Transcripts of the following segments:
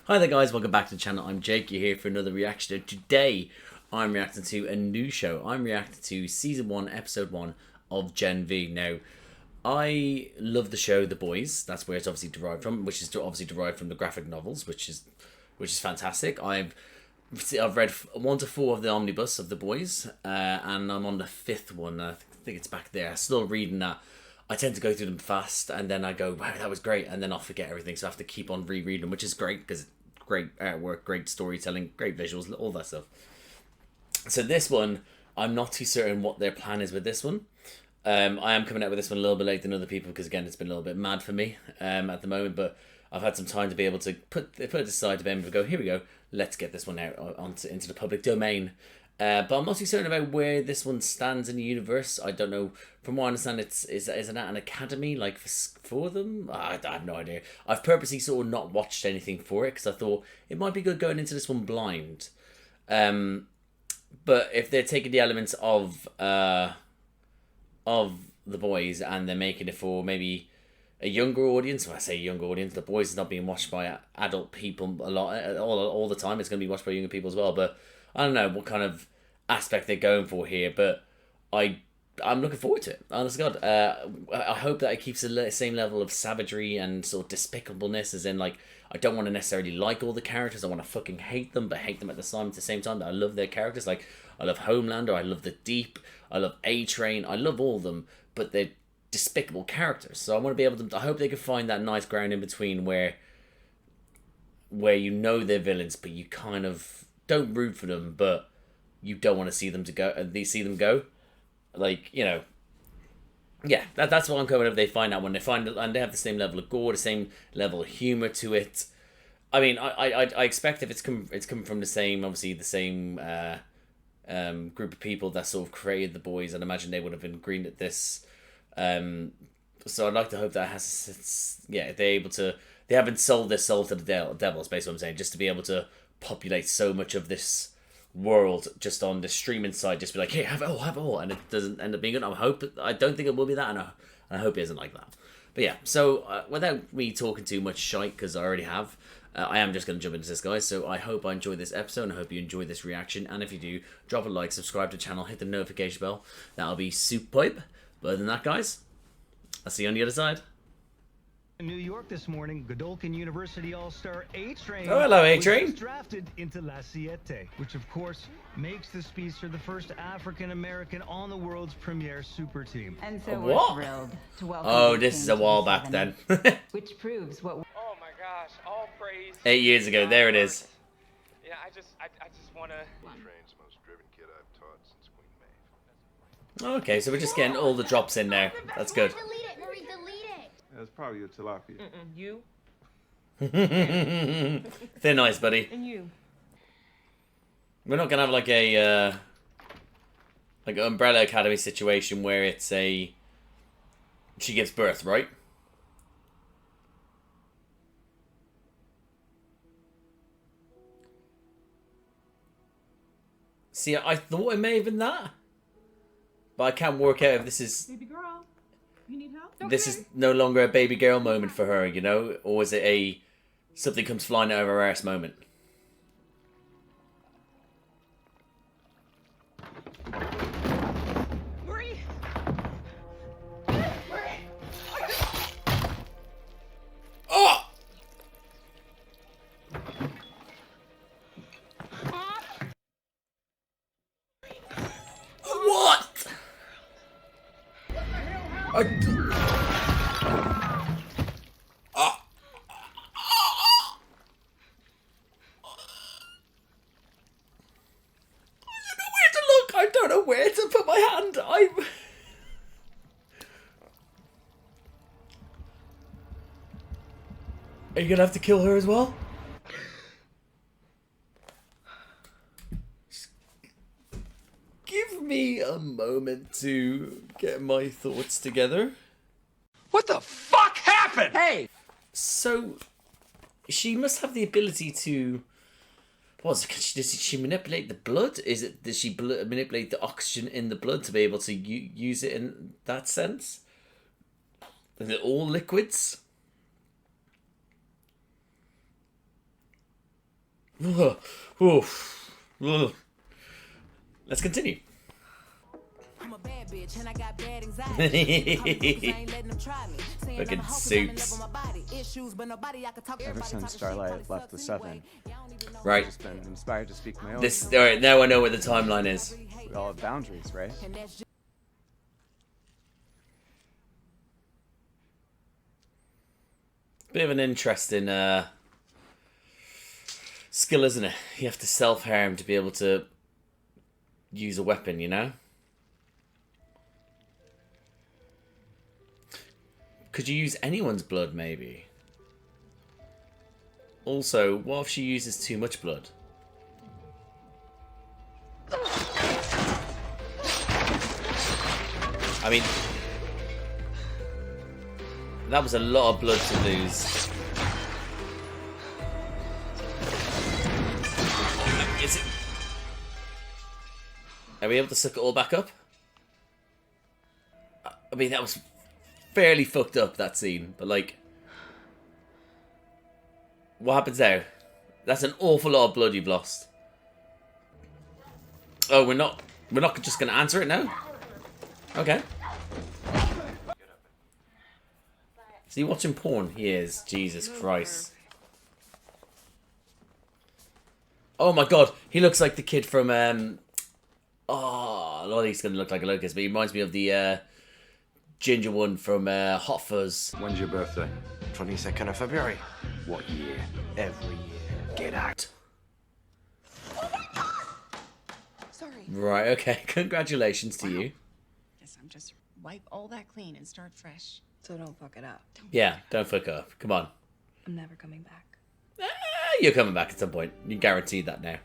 Hi there guys, welcome back to the channel. I'm Jake, you're here for another reaction. Today I'm reacting to a new show. I'm reacting to Season 1, Episode 1 of Gen V. Now, I love the show The Boys. That's where it's obviously derived from, which is obviously derived from the graphic novels, which is fantastic. I've read 1 to 4 of the omnibus of The Boys, and I'm on the 5th one. I think it's back there. I'm still reading that. I tend to go through them fast, and then I go, wow, that was great, and then I'll forget everything, so I have to keep on rereading them, which is great, because great artwork, great storytelling, great visuals, all that stuff. So this one, I'm not too certain what their plan is with this one. I am coming out with this one a little bit late than other people, because again, it's been a little bit mad for me at the moment, but I've had some time to be able to put it aside to be able to go, here we go, let's get this one out into the public domain. But I'm not too certain about where this one stands in the universe. I don't know. From what I understand, is it at an academy like for them? I have no idea. I've purposely sort of not watched anything for it because I thought it might be good going into this one blind. But if they're taking the elements of The Boys and they're making it for maybe a younger audience, when I say younger audience, The Boys is not being watched by adult people a lot all the time. It's going to be watched by younger people as well, but I don't know what kind of aspect they're going for here, but I'm looking forward to it. Honest to God, I hope that it keeps the same level of savagery and sort of despicableness, as in, like, I don't want to necessarily like all the characters. I want to fucking hate them, but hate them at the same time that I love their characters. Like, I love Homelander, I love The Deep, I love A-Train, I love all of them, but they're despicable characters. So I want to be able to. I hope they can find that nice ground in between where you know they're villains, but you kind of don't root for them, but you don't want to see them go. Like, you know, yeah, that's what I'm coming up. They find out when they find it, and they have the same level of gore, the same level of humor to it. I mean, I expect if it's come from the same, obviously the same group of people that sort of created The Boys, and imagine they would have been green at this. So I'd like to hope that they're able to. They haven't sold their soul to the devil. Is basically what I'm saying. Just to be able to populate so much of this world just on the streaming side, just be like, hey, have it all, and it doesn't end up being good. I don't think it will be that, and I hope it isn't like that. But yeah, so without me talking too much shite, because I already have, I am just going to jump into this, guys. So I hope I enjoyed this episode, and I hope you enjoyed this reaction, and if you do, drop a like, subscribe to the channel, hit the notification bell. That'll be superb. But other than that, guys, I'll see you on the other side. In New York this morning, Godolphin University All-Star A-Train. Oh, hello, A-Train. Was drafted into La Siete, which of course makes the speedster the first African-American on the world's premier super team. And so what? we're thrilled to welcome. Oh, this is a while back then. Which proves what. Oh my gosh! All praise. 8 years ago. There it is. Yeah, I just want to. Train's the most driven kid I've taught since Queen Maeve. Okay, so we're just getting all the drops in there. That's good. Delete it, Marie, delete it. That's probably a tilapia. You Thin ice, buddy. and you. We're not gonna have like a like Umbrella Academy situation where it's she gives birth, right? See, I thought it may have been that, but I can't work out if this is. Baby girl, you need help? This is no longer a baby girl moment for her, you know? Or is it a something comes flying out of her ass moment? Marie! Oh! What? I don't know where to put my hand. Are you gonna have to kill her as well? Just give me a moment to get my thoughts together. What the fuck happened? Hey! So, she must have the ability to. Does she manipulate the blood? Does she manipulate the oxygen in the blood to be able to use it in that sense? Is it all liquids? Oof. Ugh. Let's continue. I'm a bad bitch and I got bad anxiety. Fucking suits. Ever since Starlight left the Seven, Right. I've just been inspired to speak my own. This. All right. Now I know where the timeline is. We all have boundaries, right? Bit of an interesting skill, isn't it? You have to self-harm to be able to use a weapon, you know? Could you use anyone's blood, maybe? Also, what if she uses too much blood? I mean, that was a lot of blood to lose. Is it... Are we able to suck it all back up? I mean, that was fairly fucked up, that scene. But, like... What happens now? That's an awful lot of blood you've lost. Oh, we're not just going to answer it now? Okay. Is he watching porn? He is. Jesus Christ. Oh my god. He looks like the kid from, oh, not he's going to look like a locust, but he reminds me of the, ginger one from, Hot Fuzz. When's your birthday? 22nd of February. What year? Every year. Get out. Sorry. Right, okay. Congratulations to you. Guess I'm just wipe all that clean and start fresh. So don't fuck it up. Yeah, don't fuck up. Come on. I'm never coming back. You're coming back at some point. You guaranteed that now.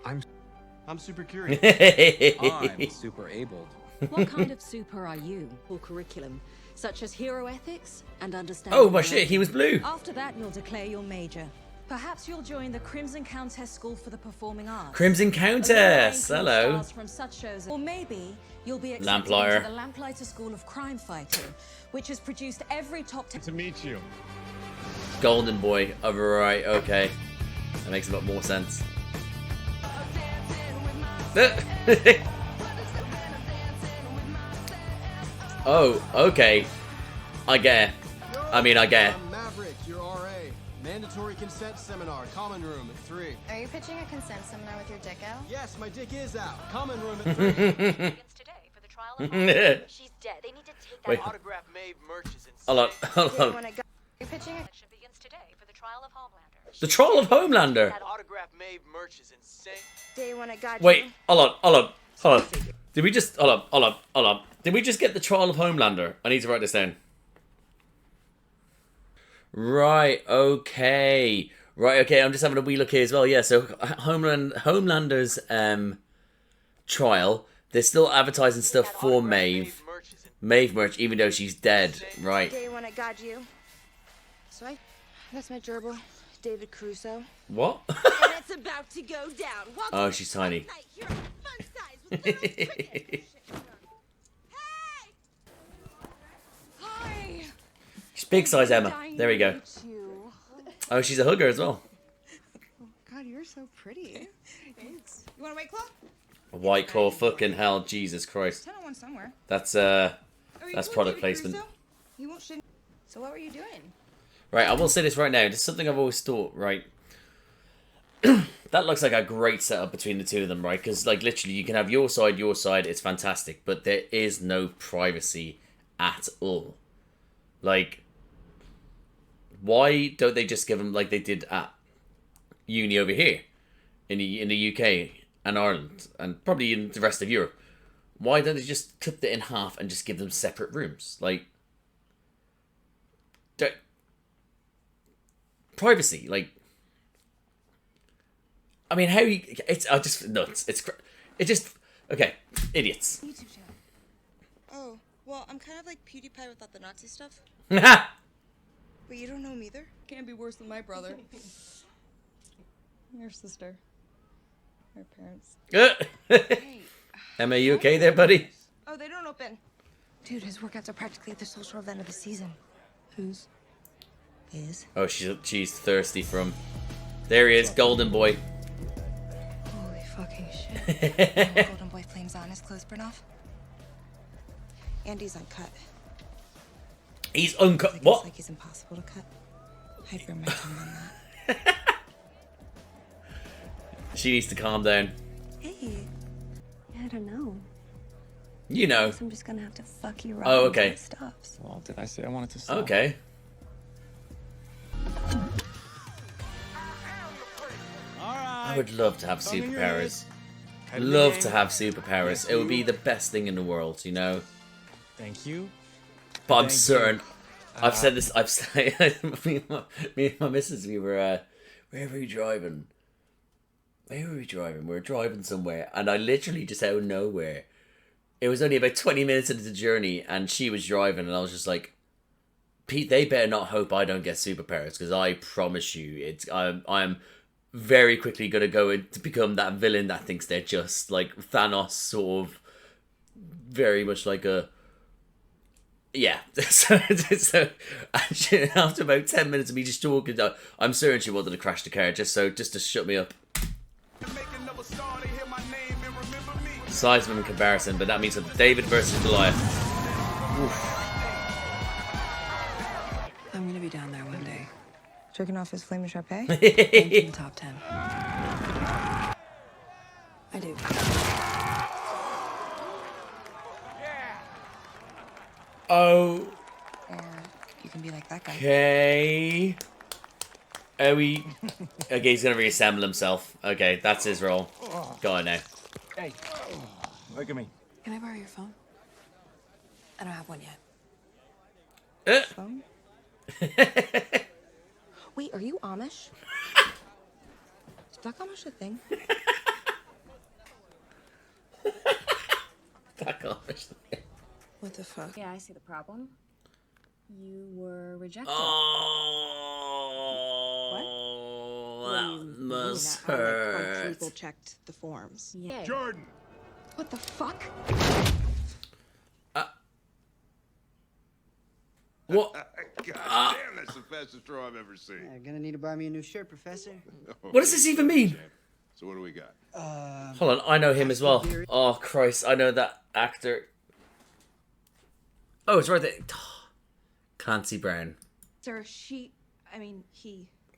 I'm super curious. I'm super abled. What kind of super are you? Or curriculum, such as hero ethics and understanding. Oh my shit, he was blue. After that, you'll declare your major. Perhaps you'll join the Crimson Countess School for the Performing Arts. Crimson Countess, hello. From such shows, or maybe you'll be accepted Lamplighter. to the Lamplighter School of Crime Fighting, which has produced every top 10. To meet you. Golden Boy. Oh, right, okay. That makes a lot more sense. Oh, okay. I get it. I mean, I get it. Maverick, your RA. Mandatory consent seminar, common room at 3. Are you pitching a consent seminar with your dick out? Yes, my dick is out. Common room at 3. Today for the trial of She's dead. They need to take that Wait. Autograph Maeve merch is in. Hold on, hold on. You're pitching a begins today for the trial of Homelander. The Troll of Homelander. Autograph Maeve merch is insane. Day when I got Wait, you. hold on. Did we just... Hold on. Did we just get the Trial of Homelander? I need to write this down. Right, okay. I'm just having a wee look here as well. Yeah, so Homelander's trial. They're still advertising stuff for Maeve. Maeve merch, even though she's dead. Right. Day when I got you. That's my gerbil, David Crusoe. What? And it's about to go down. Welcome Oh, she's tiny. You're fun size with little crickets. Hi. She's big size Emma. There we go. Oh, she's a hugger as well. God, you're so pretty. Thanks. You want a White Claw? A White Claw, fucking hell, Jesus Christ. 10-1 somewhere. That's Oh, you That's cool, product David placement. Crusoe? You won't shit. So what were you doing? Right, I will say this right now. This is something I've always thought, right? That looks like a great setup between the two of them, right? Because, like, literally, you can have your side, it's fantastic. But there is no privacy at all. Like, why don't they just give them like they did at uni over here in the UK and Ireland and probably in the rest of Europe? Why don't they just clip it in half and just give them separate rooms? Like, privacy, like, I mean, how you, it's, I just, nuts, it just, okay, idiots. YouTube channel. Oh, well, I'm kind of like PewDiePie without the Nazi stuff. Ha! But you don't know him either? Can't be worse than my brother. Your sister. Her parents. Emma, you okay there, buddy? Oh, they don't open. Dude, his workouts are practically at the social event of the season. Whose? His. Oh, she's thirsty from There he is, Golden Boy. Holy fucking shit. Golden Boy flames on, his clothes burn off. Andy's uncut. He's uncut. Like, What? it's like he's impossible to cut. I'd burn my tongue on that. She needs to calm down. Hey. I don't know. You know. I'm just gonna have to fuck you right. Oh, okay. until it stops. Well, did I say I wanted to stop? Okay. I would love to have superpowers. Love to have superpowers. It would be the best thing in the world, you know. Thank you. But I'm certain. I've said this. I've said me and my missus. We were where were we driving? Where were we driving? We were driving somewhere, and I literally just out of nowhere. It was only about 20 minutes into the journey, and she was driving, and I was just like, Pete, they better not hope I don't get superpowers, because I promise you, I'm very quickly going to go in to become that villain that thinks they're just like Thanos, sort of very much like a... Yeah. so actually, after about 10 minutes of me just talking, I'm certain she wanted to crash the car just to shut me up. Sizeman in comparison, but that means David versus Goliath. Oof. I'm gonna be down there one day. Jerking off his flaming Sharpay? In the top 10. I do. Oh. Or you can be like that guy. Okay. Are we... Okay, he's gonna reassemble himself. Okay, that's his role. Go on now. Hey, look at me. Can I borrow your phone? I don't have one yet. Phone? Wait, are you Amish? Is Black Amish a thing? Black Amish. What the fuck? Yeah, I see the problem. You were rejected. Oh, that must Like, hurt. people checked the forms. Yeah. Jordan! What the fuck? What? God damn, that's the fastest throw I've ever seen. You're gonna need to buy me a new shirt, Professor. What does this even mean? So what do we got? Hold on, I know him as well. Oh, Christ, I know that actor. Oh, it's right there. Clancy Brown. Sir, he...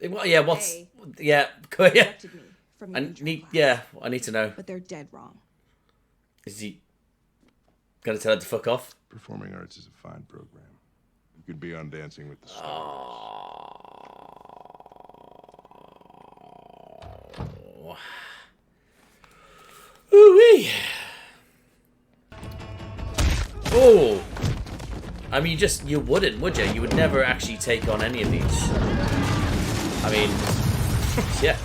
Well, yeah, what's... They Yeah, yeah. rejected me from I your intro need, class. yeah, I need to know. But they're dead wrong. Is he gonna tell her to fuck off? Performing arts is a fine program. You could be on Dancing with the Stars. Oh. Ooh-wee. Oh. I mean, you wouldn't, would you? You would never actually take on any of these. I mean, yeah.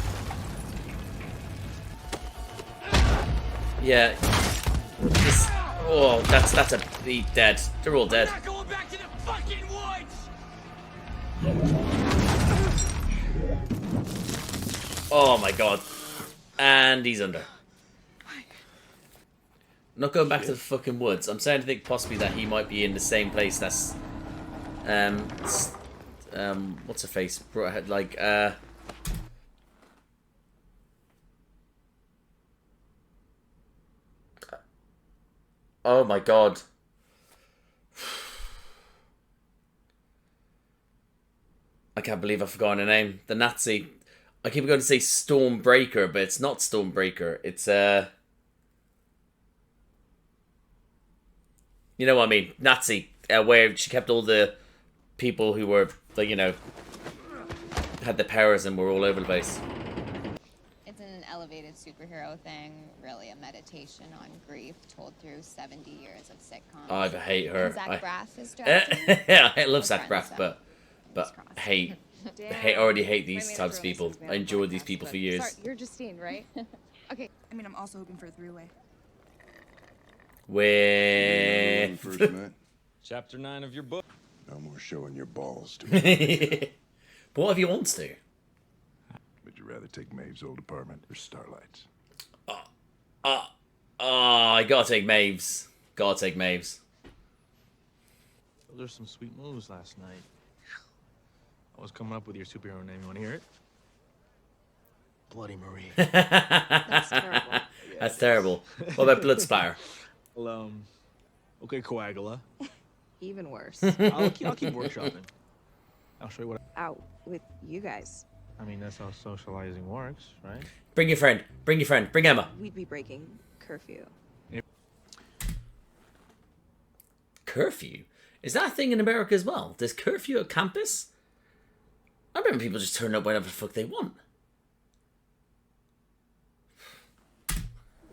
Yeah. This, oh, that's a he dead. They're all dead. We're not going back to the fucking woods! Oh my god. And he's under. Not going back to the fucking woods. I'm starting to think possibly that he might be in the same place that's what's her face? Like oh my god. I can't believe I've forgotten her name. The Nazi. I keep going to say Stormbreaker, but it's not Stormbreaker. It's you know what I mean? Nazi. Where she kept all the people who were, like, you know, had the powers and were all over the place. It's an elevated superhero thing, really a meditation on grief told through 70 years of sitcoms. I hate her. And Zach Braff is directing. Yeah, I love We're Zach friends, Braff, so. but already hate these types of people. I enjoyed these people for years. Sorry, you're Justine, right? Okay, I mean, I'm also hoping for a three-way. Where? First met. Chapter 9 of your book. No more showing your balls to me. But what if he wants to? Would you rather take Maeve's old apartment or Starlight's? I gotta take Maeve's. Gotta take Maeve's. Those are some sweet moves last night. I was coming up with your superhero name. You want to hear it? Bloody Marie. That's terrible. That's terrible. What about blood splatter? Well, okay, Coagula. Even worse. I'll keep workshopping. I'll show you what. Out with you guys. I mean, that's how socializing works, right? Bring your friend. Bring your friend. Bring Emma. We'd be breaking curfew. Curfew? Is that a thing in America as well? There's curfew at campus? I remember people just turning up whenever the fuck they want.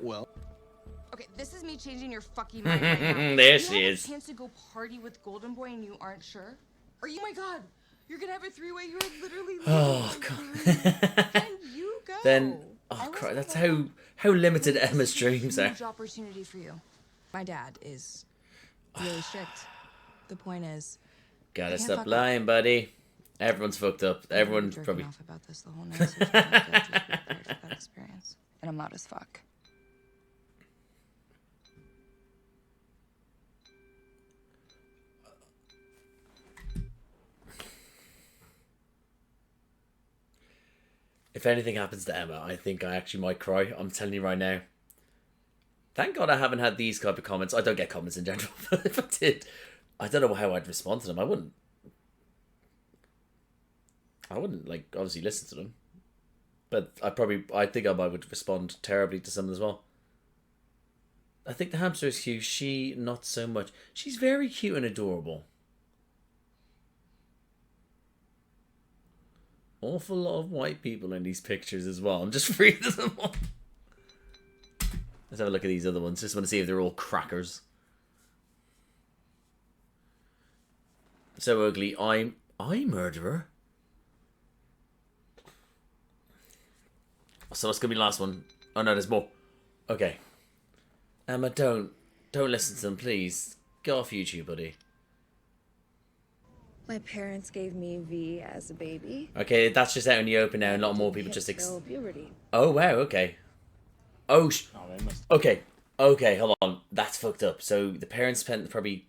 Well. Okay, this is me changing your fucking mind right now. There You she have is. a chance to go party with Golden Boy and you aren't sure? Are you? Oh my God, you're gonna have a three-way. You're literally. Oh god. And you go. Then, oh Christ, that's how limited Emma's dreams are. Huge opportunity for you. My dad is really strict. The point is. Gotta can't stop fuck up. lying, buddy. Everyone's fucked up. Everyone's Jerking probably. off about this the whole night. So I feel guilty for that experience, and I'm loud as fuck. If anything happens to Emma, I think I actually might cry. I'm telling you right now. Thank God I haven't had these type of comments. I don't get comments in general, but if I did, I don't know how I'd respond to them. I wouldn't, like, obviously listen to them. But I think I would respond terribly to some as well. I think the hamster is cute. She, not so much. She's very cute and adorable. Awful lot of white people in these pictures as well. I'm just reading them all. Let's have a look at these other ones. Just want to see if they're all crackers. So ugly. I'm murderer. So that's gonna be the last one. Oh no, there's more. Okay. Emma, don't listen to them, please. Get off YouTube, buddy. My parents gave me V as a baby. Okay, that's just out in the open now, and a lot more people just. Till puberty. Oh wow. Okay. Oh. Okay. Okay. Hold on. That's fucked up. So the parents spent probably.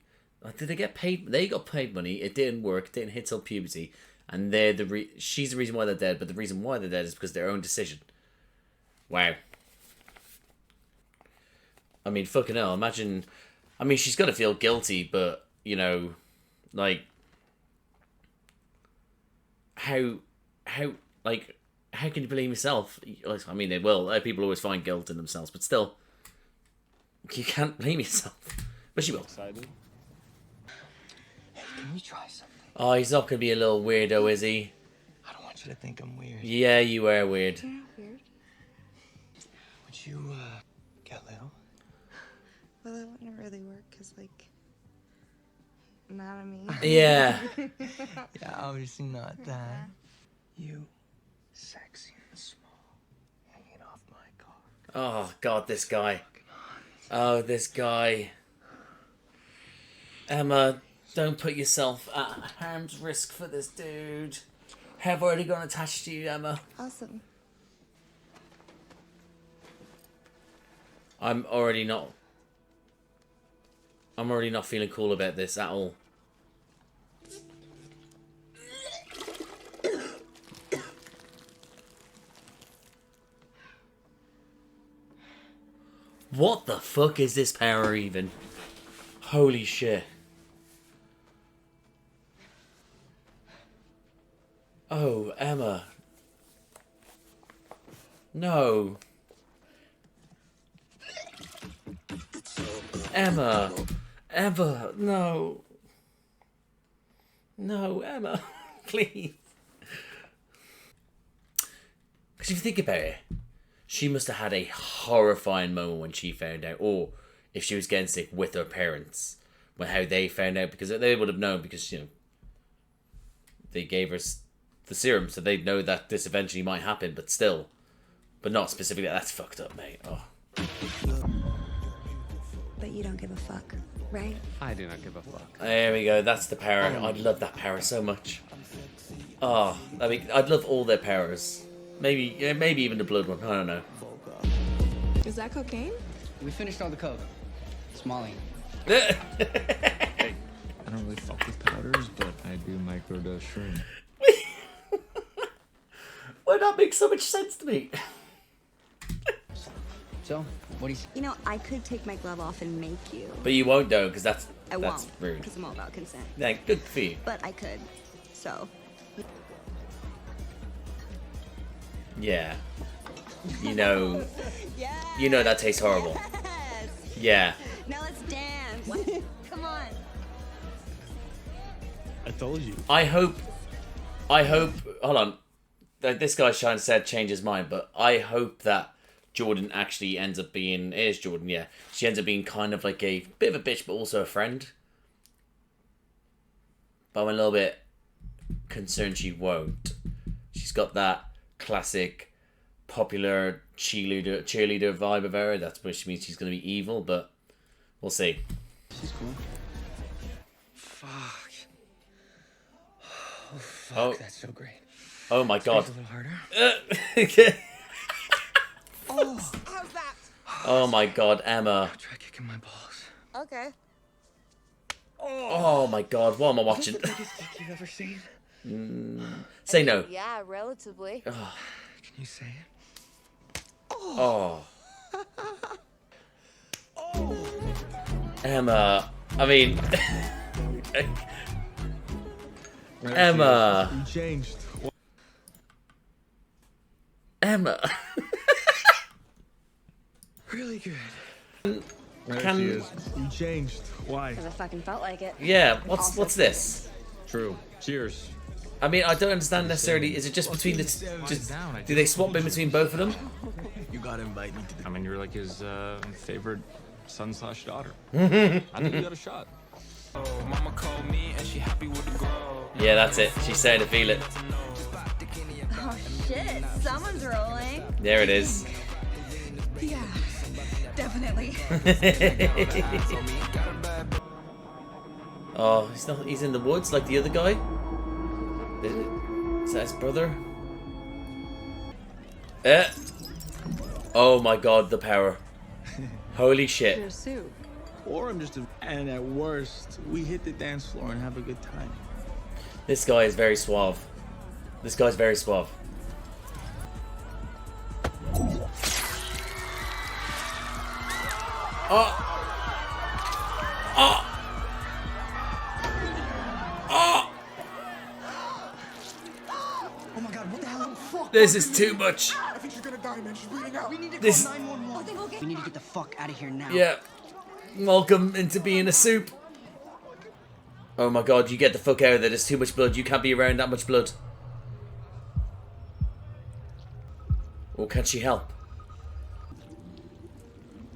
Did they get paid? They got paid money. It didn't work. It didn't hit till puberty, and they're she's the reason why they're dead. But the reason why they're dead is because of their own decision. Wow. I mean, fucking hell. Imagine. I mean, she's gonna feel guilty, but you know, like. How can you blame yourself? I mean, they will. People always find guilt in themselves, but still, you can't blame yourself. But she will. Excited? Hey, can we try something? Oh, he's not gonna be a little weirdo, is he? I don't want you to think I'm weird. Yeah, you are weird. Yeah, weird. Would you, get little? Well, it wouldn't really work, because, like, not on me. Yeah. Yeah, obviously not that. You, sexy and small, hanging off my cock. Oh, God, this guy. Oh, this guy. Emma, don't put yourself at harm's risk for this dude. Have already gone attached to you, Emma. Awesome. I'm already not feeling cool about this at all. What the fuck is this power even? Holy shit. Oh, Emma. No. Emma. Emma, no. No, Emma. Please. Because if you think about it, she must have had a horrifying moment when she found out, or if she was getting sick with her parents, when how they found out, because they would have known, because, you know, they gave her the serum, so they'd know that this eventually might happen, but still. But not specifically. That's fucked up, mate. Oh. But you don't give a fuck, right? I do not give a fuck. There we go. That's the power. I'd love that power so much. Oh, I mean, I'd love all their powers. Maybe even the blood one. I don't know. Is that cocaine? We finished all the coke. It's Molly. Hey, I don't really fuck with powders, but I do microdose shroom. Why that makes so much sense to me? So, what do you... You know, I could take my glove off and make you. But you won't though, because that's won't, rude. because I'm all about consent. Yeah, good for you. But I could, so. Yeah. You know that tastes horrible. Yes. Yeah. Now let's dance. Come on. I told you. I hope. Hold on. This guy's trying to change his mind, but I hope that Jordan actually ends up being. It is Jordan, yeah. She ends up being kind of like a bit of a bitch, but also a friend. But I'm a little bit concerned she won't. She's got that classic, popular cheerleader vibe of her. That's which means she's going to be evil, but we'll see. She's cool. Fuck. Oh, fuck. Oh. That's so great. Oh my god. A little harder. Oh, how's that? Oh my god, Emma. Try kicking my balls. Okay. Oh my god, what am I watching? Is this the biggest dick you've ever seen? Say no. Yeah, relatively. Can you say it? Oh. Emma. I mean... Emma. You changed. Emma. Really good. There Can- she is. You changed. Why? Because I fucking felt like it. Yeah, what's this? True. Cheers. I mean, I don't understand necessarily. Is it just between the... Just, do they swap in between both of them? You gotta invite me to the... I mean, you're like his favorite son/daughter. I think you got a shot. Mama called me and she happy with the girl. Yeah, that's it. She's saying to feel it. Oh shit, someone's rolling. There it is. Yeah, definitely. Oh, he's in the woods like the other guy? Is that his brother? Oh my god, the power. Holy shit. soup. Or I'm just a... And at worst, we hit the dance floor and have a good time. This guy is very suave. This guy's very suave. Oh! Oh! Oh! Oh my god, what the hell? Fuck. This is too much. I think she's gonna die, man. She's bleeding out. We need to This- call 911. We need to get the fuck out of here now. Yeah. Welcome into being a soup. Oh my god, you get the fuck out of there. There's too much blood. You can't be around that much blood. Or can she help?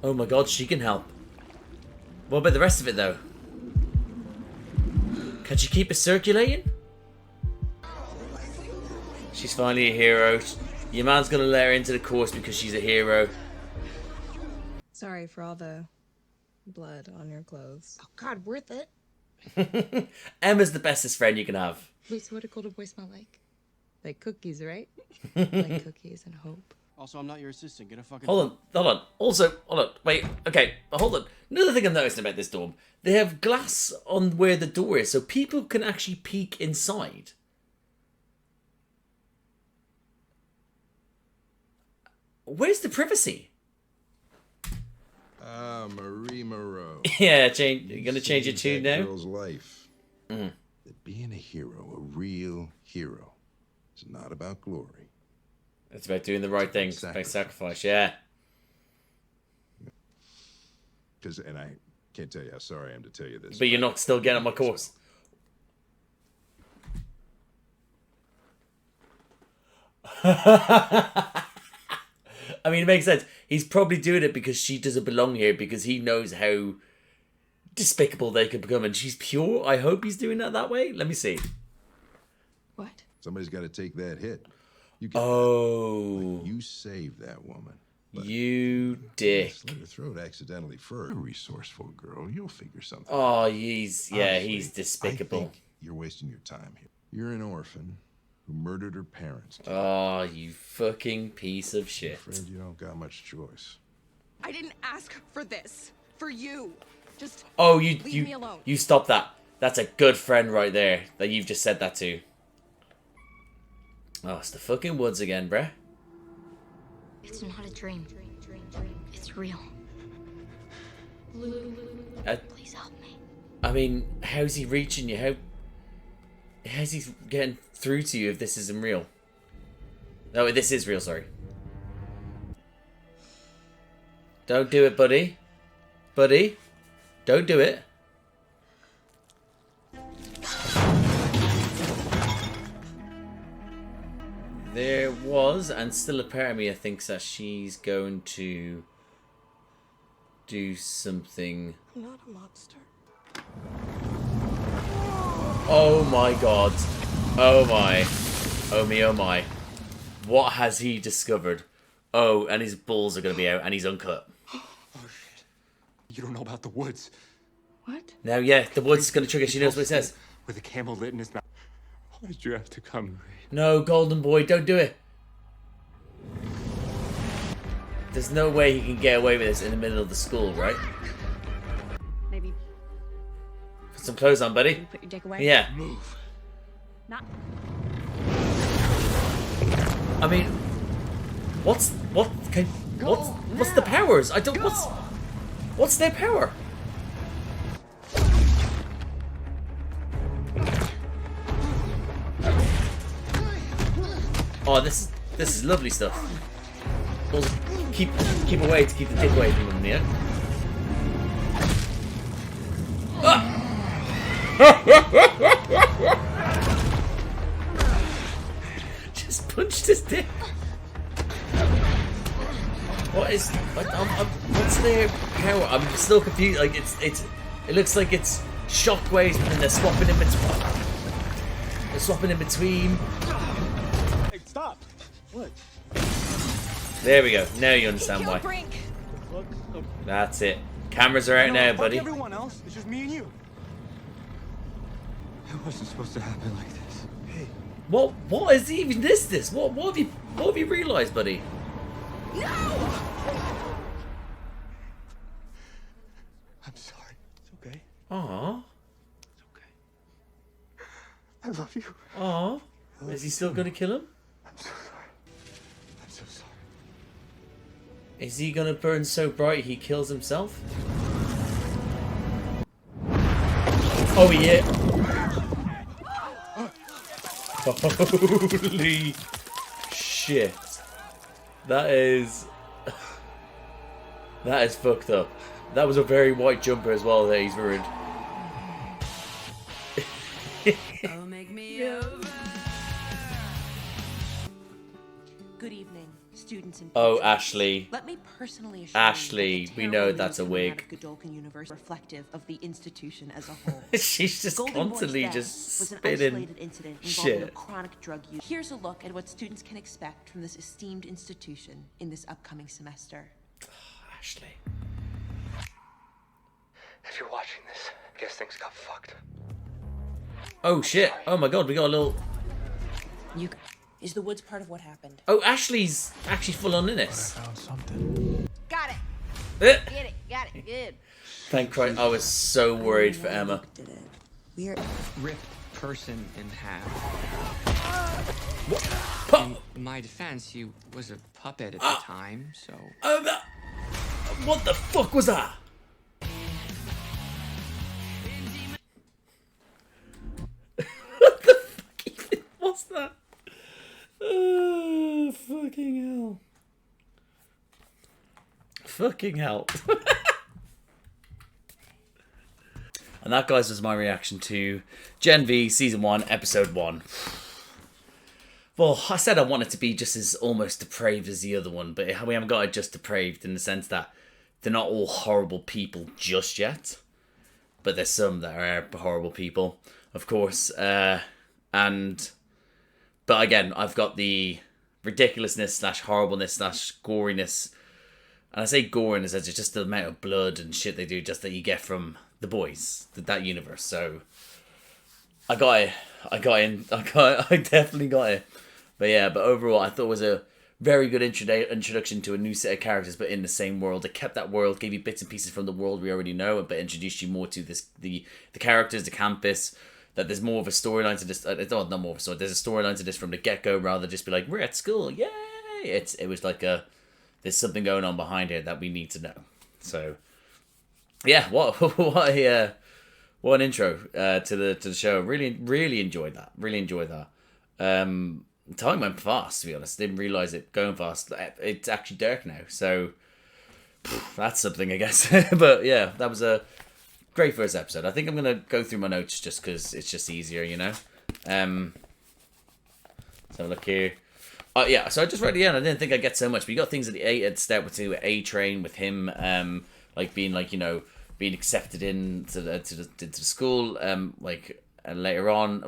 Oh my god, she can help. What about the rest of it though? Can she keep it circulating? She's finally a hero. Your man's gonna let her into the course because she's a hero. Sorry for all the blood on your clothes. Oh God, worth it. Emma's the bestest friend you can have. Wait, so what do golden boys smell like? Like cookies, right? Like cookies and hope. Also, I'm not your assistant. Get a fucking... Hold on. Also, hold on. Wait, okay, hold on. Another thing I'm noticing about this dorm, they have glass on where the door is, so people can actually peek inside. Where's the privacy? Ah, Marie Moreau. Yeah, you're gonna change your tune that now? girl's life. That being a hero, a real hero, is not about glory. It's about doing the right thing. It's about sacrifice, yeah. And I can't tell you how sorry I am to tell you this. But you're not still getting on my course. I mean, it makes sense. He's probably doing it because she doesn't belong here, because he knows how despicable they could become, and she's pure. I hope he's doing that way. Let me see. What? Somebody's got to take that hit. You you saved that woman. You dick. Slit her throat accidentally first. You're a resourceful girl. You'll figure something. Oh, he's Honestly, despicable. I think you're wasting your time here. You're an orphan who murdered her parents. Oh, you fucking piece of shit. I'm afraid you don't got much choice. I didn't ask for this. For you. Just Oh, leave me alone. you stop that. That's a good friend right there that you've just said that to. Oh, it's the fucking woods again, bruh. It's not a dream. It's real. Please help me. I mean, how's he reaching you? How's he getting through to you if this isn't real? No, this is real, sorry. Don't do it, buddy. Buddy. Don't do it. There was, and still a part of me thinks that she's going to do something. I'm not a monster. Oh my god. Oh my. Oh me, oh my. What has he discovered? Oh, and his balls are going to be out, and he's uncut. Oh shit. You don't know about the woods. What? Now, yeah, the woods is going to trigger. She knows what it says. With a camel lit in his mouth. Why did you have to come? No, Golden Boy, don't do it. There's no way he can get away with this in the middle of the school, right? Maybe Put some clothes on, buddy. put your dick away. Yeah. Move. Not. I mean, what's the powers? I don't. What's their power? Oh, this is lovely stuff. Also, keep away to keep the dick away from them, yeah. Just punched his dick. What's their power? I'm still confused. Like it looks like it's shockwaves, but then they're swapping in between. They're swapping in between. Hey, stop! What? There we go. Now you understand why. That's it. Cameras are out now, buddy. Everyone else, it's just me and you. It wasn't supposed to happen like this. Hey. What is even this? What have you realised, buddy? No! I'm sorry. It's okay. Aww. It's okay. I love you. Aww. Is he still gonna kill him? I'm so sorry. I'm so sorry. Is he gonna burn so bright he kills himself? Oh yeah. Holy shit. That is fucked up. That was a very white jumper as well that he's ruined. Oh, make me over. Good evening, students and Oh, patrons. Ashley. Let me personally assure Ashley, you that the we know terrible that's a news coming out wig. of Godolphin University reflective of the institution as a whole. She's just Golden Boy's constantly death just was an spitting isolated incident involving shit. a chronic drug use. Here's a look at what students can expect from this esteemed institution in this upcoming semester. Ashley. If you're watching this, I guess things got fucked. Oh shit. Oh my god, we got a little... Is the woods part of what happened? Oh, Ashley's actually full on in this. I found something. Got it. Eh. Get it. Got it. Good. Thank Christ. I was so worried for Emma. Weird. Ripped person in half. What? In my defense, he was a puppet at the time, so... What the fuck was that? What the fuck even was that? Fucking hell. Fucking hell. And that, guys, was my reaction to Gen V Season 1, Episode 1. Well, I said I want it to be just as almost depraved as the other one, but we haven't got it just depraved in the sense that they're not all horrible people just yet. But there's some that are horrible people, of course. But again, I've got the ridiculousness / horribleness / goriness. And I say goriness as it's just the amount of blood and shit they do just that you get from the boys, that universe. So I got it. I definitely got it. But yeah, but overall, I thought it was a very good introduction to a new set of characters, but in the same world. It kept that world, gave you bits and pieces from the world we already know, but introduced you more to the characters, the campus, that there's more of a storyline to this. It's not more of a story. There's a storyline to this from the get go, rather than just be like, we're at school, yay! It was like there's something going on behind here that we need to know. So yeah, what an intro to the show. Really enjoyed that. Really enjoyed that. Time went fast, to be honest. Didn't realize it going fast. It's actually dark now, so that's something, I guess. But yeah, that was a great first episode. I think I'm gonna go through my notes just because it's just easier, you know. Let's have a look here. Yeah, so I just read the end. I didn't think I'd get so much, but you got things at the start with A Train with him, like being like, you know, being accepted into the school, like. And later on, it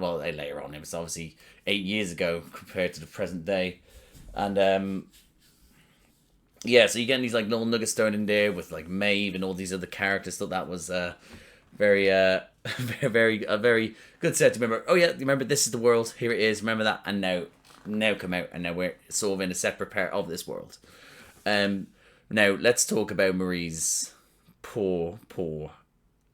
was obviously 8 years ago compared to the present day. And yeah, so you're getting these like little nuggets thrown in there with like Maeve and all these other characters. So that was very very good set to remember. Oh yeah, remember this is the world, here it is, remember that, and now come out, and now we're sort of in a separate part of this world. Now let's talk about Marie's poor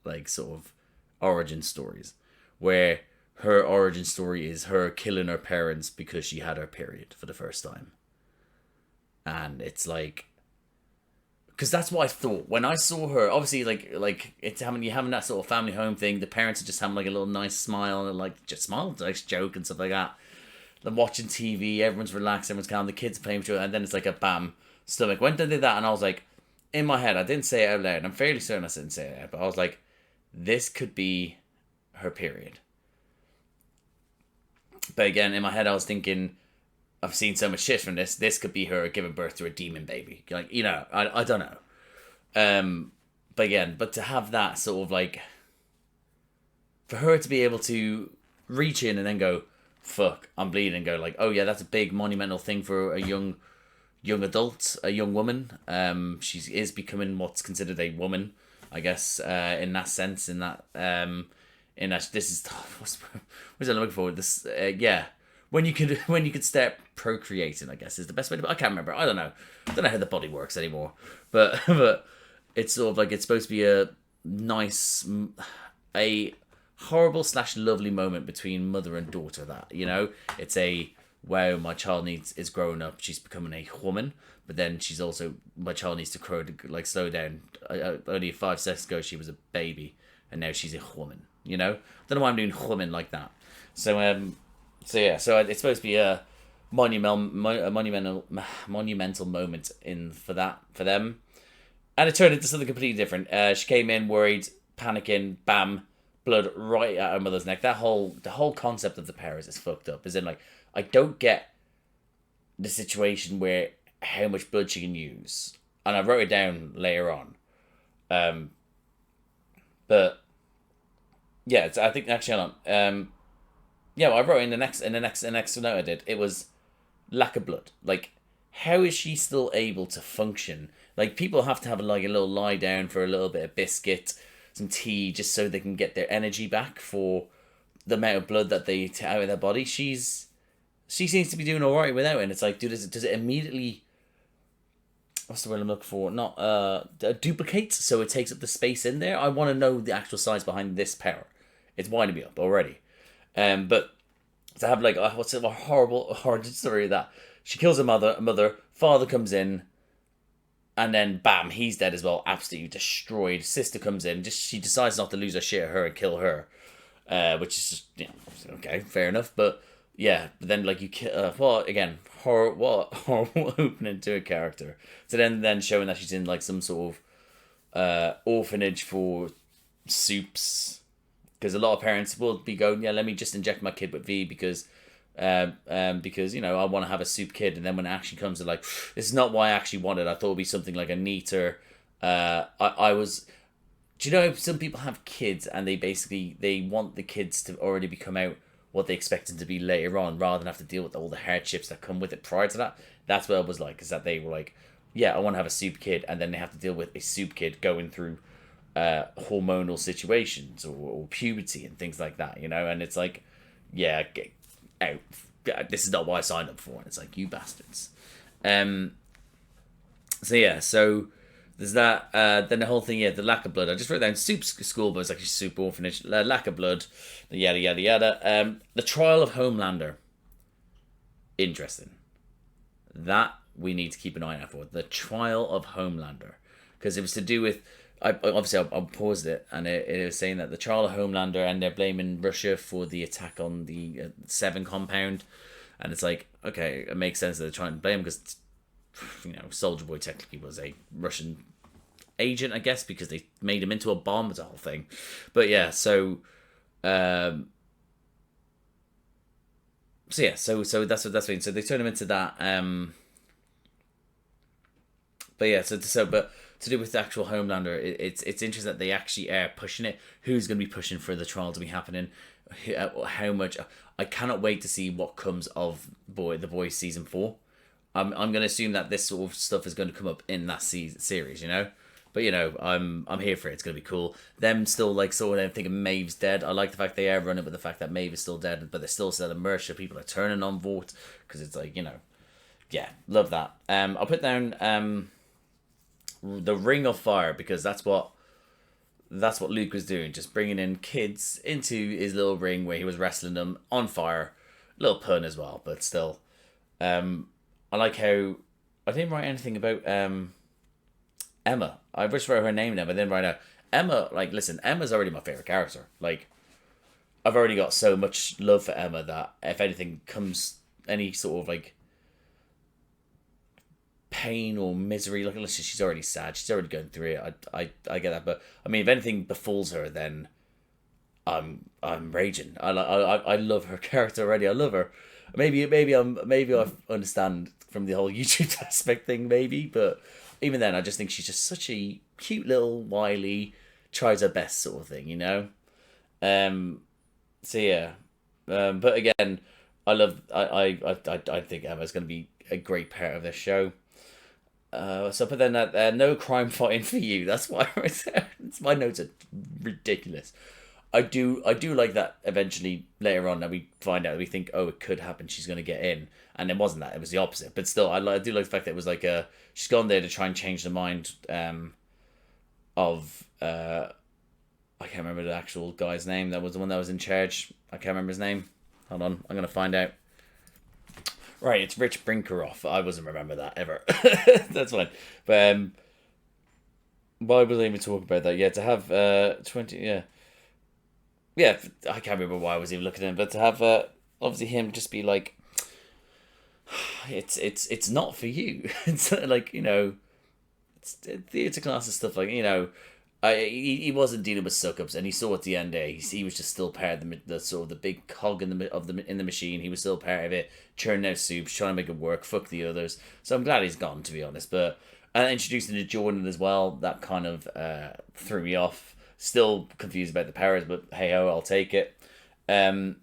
like sort of origin stories, where her origin story is her killing her parents because she had her period for the first time. And it's like, because that's what I thought when I saw her. Obviously, like it's having that sort of family home thing. The parents are just having like a little nice smile and like just smile, nice joke and stuff like that. They're watching TV, everyone's relaxed, everyone's calm, the kids playing with each other, and then it's like a bam, stomach. When they did that, and I was like, in my head, I didn't say it out loud. I'm fairly certain I didn't say it out, but I was like, this could be her period. But again, in my head, I was thinking, I've seen so much shit from this. This could be her giving birth to a demon baby. Like, you know, I don't know. But again, but to have that sort of like, for her to be able to reach in and then go, fuck, I'm bleeding, and go like, oh yeah, that's a big monumental thing for a young adult, a young woman. She is becoming what's considered a woman, I guess, in that sense, in that this is what's I looking for? This yeah, when you could start procreating, I guess is the best way to. I can't remember. I don't know how the body works anymore. But it's sort of like it's supposed to be a nice, a horrible / lovely moment between mother and daughter. That, you know, it's a wow, my child is growing up. She's becoming a woman. But then she's also, my child needs to slow down. Only 5 seconds ago she was a baby, and now she's a woman. You know, don't know why I'm doing woman like that. So yeah, so it's supposed to be a monumental moment for them, and it turned into something completely different. She came in worried, panicking, bam, blood right at her mother's neck. The whole concept of the powers is fucked up. As in, like, I don't get the situation where how much blood she can use, and I wrote it down later on. But yeah, I think actually, hold on. Yeah, I wrote in the next note I did. It was lack of blood. Like, how is she still able to function? Like, people have to have like a little lie down for a little bit of biscuit, some tea, just so they can get their energy back for the amount of blood that they take out of their body. She seems to be doing all right without it. And it's like, does it immediately? What's the word I'm looking for? Not duplicate, so it takes up the space in there. I want to know the actual size behind this power. It's winding me up already. But to have like a horrible story of that. She kills her mother, father comes in, and then bam, he's dead as well, absolutely destroyed. Sister comes in, she decides not to lose her shit at her and kill her, which is just, you know, okay, fair enough. But yeah, but then like you kill, well, again, horrible opening to a character. So then showing that she's in like some sort of orphanage for soups, because a lot of parents will be going, yeah, let me just inject my kid with V because you know, I want to have a soup kid. And then when it actually comes to like, this is not what I actually wanted. I thought it would be something like a neater. I was, do you know, some people have kids and they want the kids to already become out what they expect them to be later on, rather than have to deal with all the hardships that come with it prior to that. That's what it was like, is that they were like, yeah, I want to have a soup kid, and then they have to deal with a soup kid going through hormonal situations or puberty and things like that, you know. And it's like, yeah, get out. This is not what I signed up for. And it's like, you bastards. So yeah, so there's that. Then the whole thing, the lack of blood. I just wrote down soup school, but it's actually soup orphanage. Lack of blood, yada yada yada. The trial of Homelander. Interesting. That we need to keep an eye out for. The trial of Homelander, because it was to do with. I paused it, and it was saying that the trial of Homelander, and they're blaming Russia for the attack on the 7 compound, and it's like, okay, it makes sense that they're trying to blame him because, Soldier Boy technically was a Russian agent, I guess, because they made him into a bomb. It's a whole thing, but yeah, so that's what that's been. So they turn him into that. But to do with the actual Homelander, it's interesting that they actually are pushing it. Who's going to be pushing for the trial to be happening? How much? I cannot wait to see what comes of The Boys season 4. I'm going to assume that this sort of stuff is going to come up in that series, But I'm here for it. It's going to be cool. Them still sort of thinking Maeve's dead. I like the fact they are running with the fact that Maeve is still dead, but they're still selling merch. So people are turning on Vought because it's yeah, love that. I'll put down the Ring of Fire, because that's what Luke was doing, just bringing in kids into his little ring where he was wrestling them on fire. Little pun as well, but still. I like how I didn't write anything about Emma. I just wrote her name down, but then right now Emma. Listen, Emma's already my favorite character. I've already got so much love for Emma that if anything comes, any sort of pain or misery, listen, she's already sad, she's already going through it. I get that, but I mean, if anything befalls her, then I'm raging. I love her character already. I love her. Maybe I understand from the whole YouTube aspect thing, maybe, but even then, I just think she's just such a cute little wily, tries her best sort of thing, So yeah, but again, I think Emma's going to be a great part of this show. But then no crime fighting for you. That's why my notes are ridiculous. I do like that eventually later on that we find out, we think, oh, it could happen, she's going to get in, and it wasn't that, it was the opposite. But still, I do like the fact that it was she's gone there to try and change the mind of I can't remember the actual guy's name. That was the one that was in charge. I can't remember his name. Hold on, I'm going to find out. Right, it's Rich Brinkerhoff. I wasn't remember that ever. That's fine. But why was I even talking about that? Yeah, to have 20. Yeah, I can't remember why I was even looking at him, but to have obviously him just be like, it's not for you. It's it's theatre class and stuff he wasn't dealing with suck-ups, and he saw at the end there, he was just still part of the sort of the big cog in the machine. He was still part of it, churning out soups, trying to make it work, fuck the others. So I'm glad he's gone, to be honest. But introducing to Jordan as well, that kind of threw me off. Still confused about the powers, but hey ho, I'll take it. Yeah.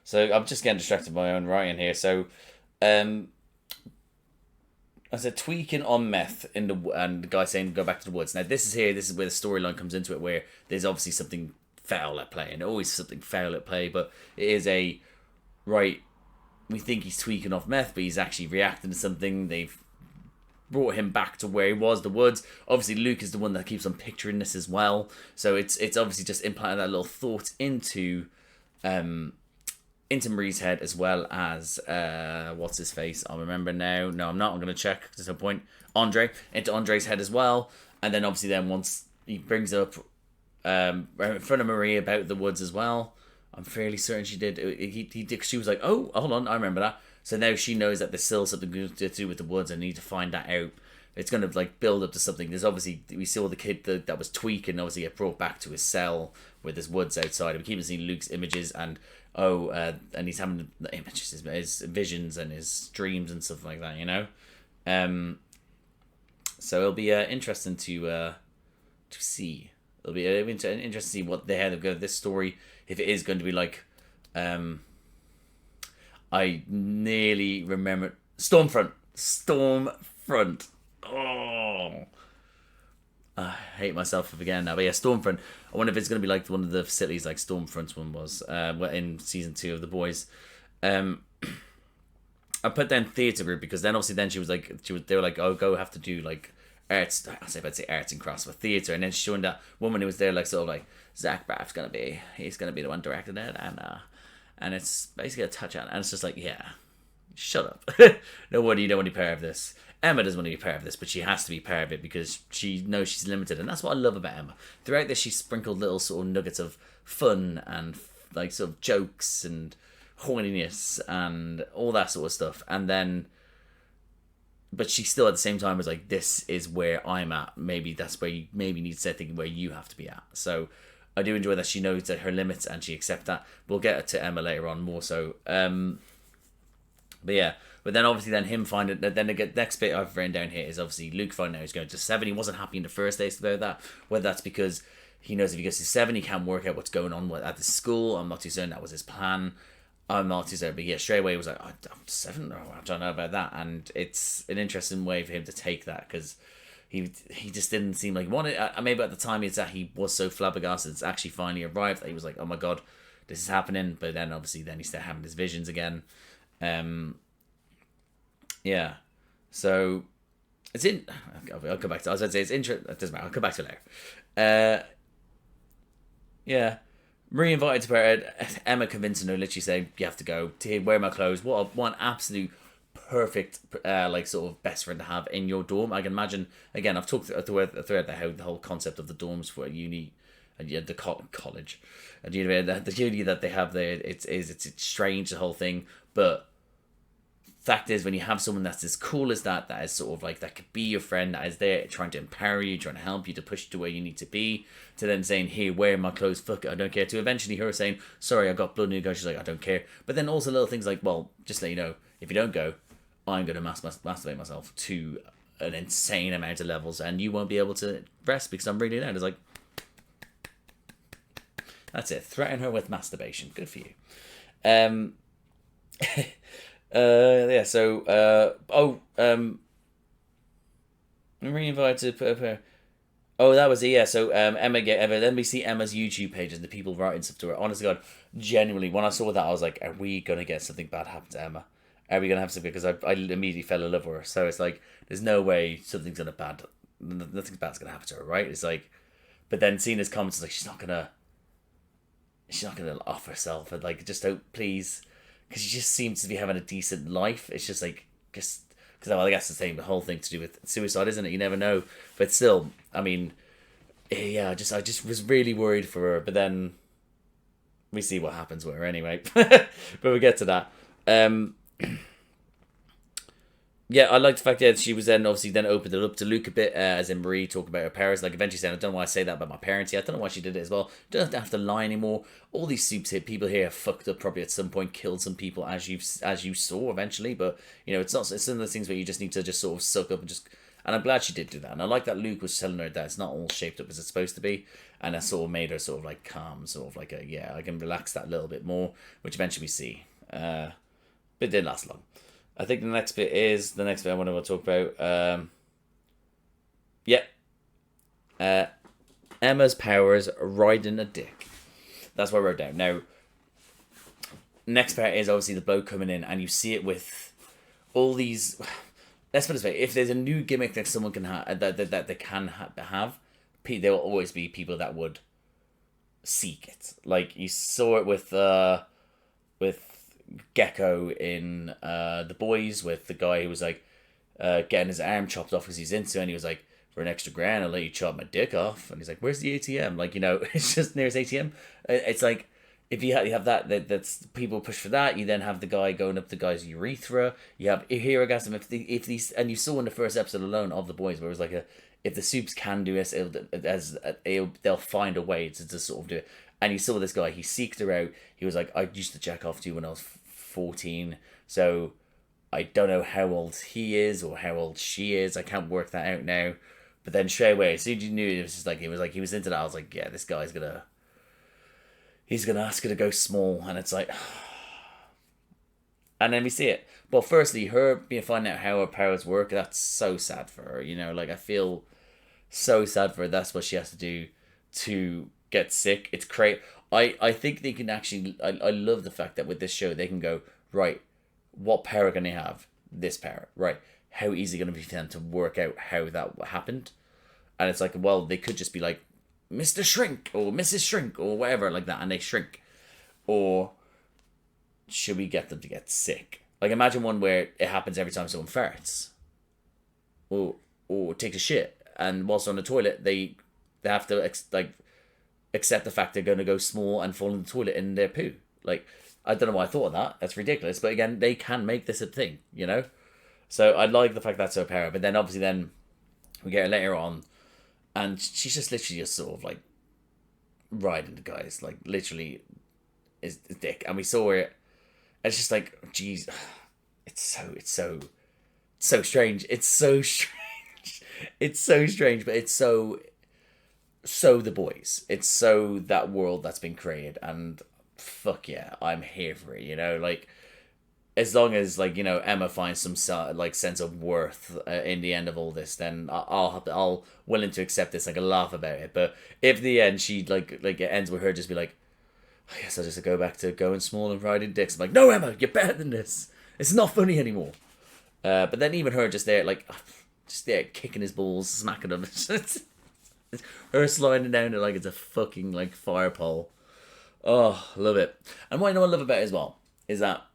So I'm just getting distracted by my own writing here. So I said tweaking on meth and the guy saying go back to the woods. Now this is where the storyline comes into it, where there's obviously something foul at play, and always something foul at play, but it is we think he's tweaking off meth, but he's actually reacting to something. They've brought him back to where he was, the woods. Obviously Luke is the one that keeps on picturing this as well, so it's obviously just implanting that little thought into Marie's head, as well as what's his face? I'll remember now. No, I'm not. I'm going to check at some point. Into Andre's head as well. And then obviously once he brings up in front of Marie about the woods as well. I'm fairly certain she did. He did. She was like, oh, hold on, I remember that. So now she knows that there's still something to do with the woods, and need to find that out. It's going to build up to something. There's obviously, we saw the kid that was tweaking, obviously get brought back to his cell with his woods outside. We keep seeing Luke's images, and and he's having the images, his visions and his dreams and stuff like that, So it'll be interesting to see. It'll be interesting to see what they had to go this story. If it is going to be I nearly remember Stormfront. Oh, I hate myself for forgetting that. But yeah, Stormfront. I wonder if it's going to be like one of the facilities like Stormfront's one was in season 2 of The Boys. I put down theatre group because then obviously then they were like, oh, go have to do like arts. I'd say arts and crafts with theatre, and then she's showing that woman who was there like sort of like Zach Braff's he's gonna be the one directing it, and it's basically a touch on, and it's just like, yeah, shut up. Nobody, you don't want to be part of this. Emma doesn't want to be part of this, but she has to be part of it because she knows she's limited, and that's what I love about Emma. Throughout this, she sprinkled little sort of nuggets of fun and like sort of jokes and horniness and all that sort of stuff, and then but she still at the same time was like, this is where I'm at, maybe that's where you maybe need to start thinking where you have to be at. So I do enjoy that she knows that her limits and she accepts that. We'll get to Emma later on more so, but yeah, but then obviously then him finding that, then the next bit I've written down here is obviously Luke finding out he's going to 7. He wasn't happy in the first days about that, whether that's because he knows if he goes to 7 he can't work out what's going on at the school. I'm not too certain that was his plan. I'm not too certain, but yeah, straight away he was like, I'm 7? Oh, I don't know about that. And it's an interesting way for him to take that, because he just didn't seem like he wanted. Maybe at the time he was so flabbergasted it's actually finally arrived that he was like, oh my god, this is happening. But then obviously then he started having his visions again. Yeah, so it's in. I'll come back to. I was going to say it's interesting. It doesn't matter. I'll come back to it later. Yeah. Marie invited to her. Emma convincing her, literally saying, "You have to go. To wear my clothes." What an absolute perfect, like sort of best friend to have in your dorm. I can imagine. Again, I've talked throughout how the whole concept of the dorms for a uni and the college, and the uni that they have there. It's strange, the whole thing, but fact is, when you have someone that's as cool as that is sort of like, that could be your friend, that is there trying to empower you, trying to help you, to push you to where you need to be, to then saying, here, wear my clothes, fuck it, I don't care, to eventually her saying, sorry, I got blood in your guy, she's like, I don't care. But then also little things like, well, just let you know, if you don't go, I'm going to masturbate myself to an insane amount of levels, and you won't be able to rest because I'm really loud. It's like, that's it, threaten her with masturbation, good for you. Yeah, so, Marie invited to put up her. Oh, that was it, yeah. So, then we see Emma's YouTube page and the people writing stuff to her. Honest to God, genuinely, when I saw that, I was like, are we going to get something bad happen to Emma? Are we going to have something? Because I immediately fell in love with her. So it's like, there's no way nothing bad's going to happen to her, right? It's like, but then seeing his comments, it's like, she's not going to off herself. And like, just don't, please. Because she just seems to be having a decent life. It's just like, because I guess the whole thing to do with suicide, isn't it? You never know. But still, I mean, yeah, I just was really worried for her. But then we see what happens with her anyway. But we get to that. Yeah, I like the fact that she was then obviously then opened it up to Luke a bit, as in Marie talking about her parents. Like eventually saying, I don't know why I say that about my parents yet. I don't know why she did it as well. Don't have to lie anymore. All these people here have fucked up, probably at some point killed some people, as you saw eventually. But you know, it's one of those things where you just need to just sort of suck up and just. And I'm glad she did do that. And I like that Luke was telling her that it's not all shaped up as it's supposed to be, and that sort of made her sort of like calm, sort of like I can relax that a little bit more, which eventually we see. But it didn't last long. I think the next bit I want to talk about. Emma's powers riding a dick. That's what I wrote down. Now, next part is obviously the bloke coming in, and you see it with all these. Let's put it this way: if there's a new gimmick that someone can have, that they can have, there will always be people that would seek it. Like you saw it with Gecko in The Boys, with the guy who was like getting his arm chopped off because he's into it, and he was like, for an extra grand I'll let you chop my dick off, and he's like, where's the ATM? Like, you know, it's just nearest ATM. It's like, if you have that's people push for that. You then have the guy going up the guy's urethra. You have orgasm. If these, and you saw in the first episode alone of The Boys, where it was like if the soups can do this, they'll find a way to sort of do it. And you saw this guy, he seeked her out. He was like, I used to jack off to you when I was 14, so I don't know how old he is or how old she is. I can't work that out now. But then straight away, as soon as you knew it was just like, he was into that, I was like, yeah, this guy's he's gonna ask her to go small. And it's like, and then we see it. Well, firstly, her finding out how her powers work, that's so sad for her, you know, like I feel so sad for her. That's what she has to do to get sick. It's great. I think they can actually, I love the fact that with this show they can go, right, what power can they have? This power, right? How easy going to be for them to work out how that happened? And it's like, well, they could just be like, Mr. Shrink or Mrs. Shrink or whatever like that, and they shrink. Or should we get them to get sick? Like, imagine one where it happens every time someone farts or takes a shit, and whilst on the toilet, they have to accept the fact they're going to go small and fall in the toilet in their poo. Like, I don't know why I thought of that. That's ridiculous. But again, they can make this a thing, you know? So I like the fact that's her power. But then obviously then we get her later on, and she's just literally just sort of like riding the guys. Like, literally is dick. And we saw it. And it's just like, geez, it's so strange. It's so strange. It's so strange, but it's so The Boys. It's so that world that's been created, and fuck yeah, I'm here for it, you know? Like, as long as, like, you know, Emma finds some like sense of worth in the end of all this, then I'll willing to accept this. I can laugh about it. But if the end she like it ends with her just be like, I guess I'll just go back to going small and riding dicks. I'm like, no, Emma, you're better than this. It's not funny anymore. But then even her just there, like, just there kicking his balls, smacking them. Her sliding down it like it's a fucking, like, fire pole. Oh, love it. And what I love about it as well is that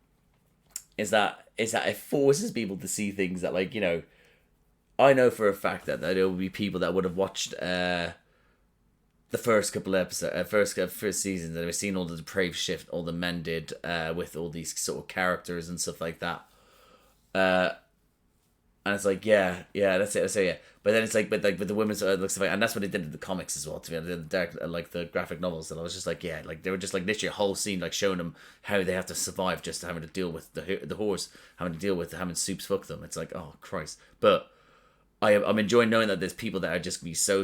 it forces people to see things that, like, you know, I know for a fact that there will be people that would have watched the first couple episodes, first season, that have seen all the depraved shit all the men did with all these sort of characters and stuff like that. And it's like, yeah, that's it. I say yeah. But then it's like, but the women's looks like, and that's what they did in the comics as well. To be honest, the dark, like the graphic novels. And I was just like, yeah, like they were just like literally a whole scene, like showing them how they have to survive, just having to deal with the whores, having to deal with having soups fuck them. It's like, oh Christ. But I'm enjoying knowing that there's people that are just gonna be so